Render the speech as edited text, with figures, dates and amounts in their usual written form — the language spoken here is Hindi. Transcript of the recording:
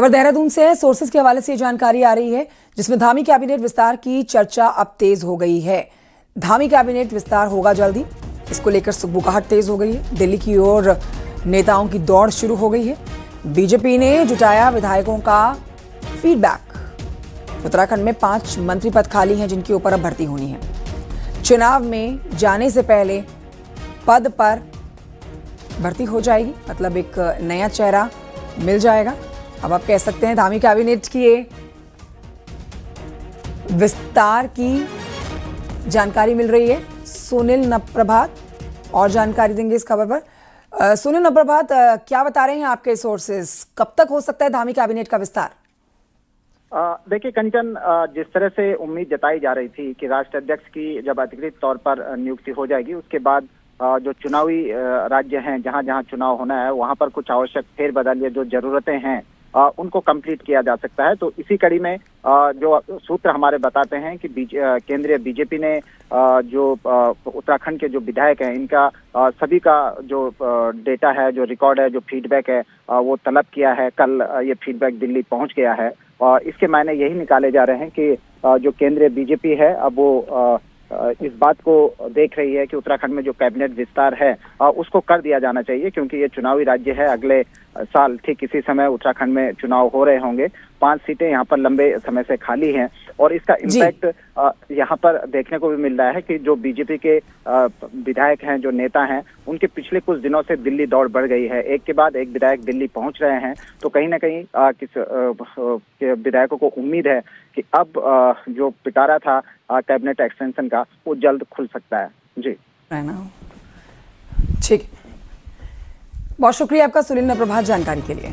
खबर देहरादून से है। सोर्सेज के हवाले से जानकारी आ रही है जिसमें धामी कैबिनेट विस्तार की चर्चा अब तेज हो गई है। धामी कैबिनेट विस्तार होगा जल्दी, इसको लेकर सुगबुगाहट तेज हो गई है। दिल्ली की ओर नेताओं की दौड़ शुरू हो गई है। बीजेपी ने जुटाया विधायकों का फीडबैक। उत्तराखंड में 5 मंत्री पद खाली हैं जिनके ऊपर अब भर्ती होनी है। चुनाव में जाने से पहले पद पर भर्ती हो जाएगी, मतलब एक नया चेहरा मिल जाएगा। अब आप कह सकते हैं धामी कैबिनेट की ये विस्तार की जानकारी मिल रही है। सुनील नप्रभात और जानकारी देंगे इस खबर पर। सुनील नप्रभात, क्या बता रहे हैं आपके सोर्सेस, कब तक हो सकता है धामी कैबिनेट का विस्तार? देखिए कंचन, जिस तरह से उम्मीद जताई जा रही थी कि राष्ट्र अध्यक्ष की जब अधिकृत तौर पर नियुक्ति हो जाएगी, उसके बाद जो चुनावी राज्य हैं, जहां जहां चुनाव होना है, वहां पर कुछ आवश्यक फेरबदल या जो जरूरतें हैं उनको कंप्लीट किया जा सकता है। तो इसी कड़ी में जो सूत्र हमारे बताते हैं कि केंद्रीय बीजेपी ने जो उत्तराखंड के जो विधायक हैं, इनका सभी का जो डेटा है, जो रिकॉर्ड है, जो फीडबैक है, वो तलब किया है। कल ये फीडबैक दिल्ली पहुंच गया है और इसके मायने यही निकाले जा रहे हैं कि जो केंद्रीय बीजेपी है, अब वो इस बात को देख रही है कि उत्तराखंड में जो कैबिनेट विस्तार है उसको कर दिया जाना चाहिए, क्योंकि ये चुनावी राज्य है। अगले साल ठीक इसी समय उत्तराखंड में चुनाव हो रहे होंगे। 5 सीटें यहाँ पर लंबे समय से खाली हैं और इसका इम्पैक्ट यहाँ पर देखने को भी मिल रहा है कि जो बीजेपी के विधायक हैं, जो नेता हैं, उनके पिछले कुछ दिनों से दिल्ली दौड़ बढ़ गई है। एक के बाद एक विधायक दिल्ली पहुंच रहे हैं। तो कहीं ना कहीं विधायकों को उम्मीद है कि अब जो पिटारा था कैबिनेट एक्सटेंशन का, वो जल्द खुल सकता है। जी ठीक, बहुत शुक्रिया आपका सुनील नप्रभात जानकारी के लिए।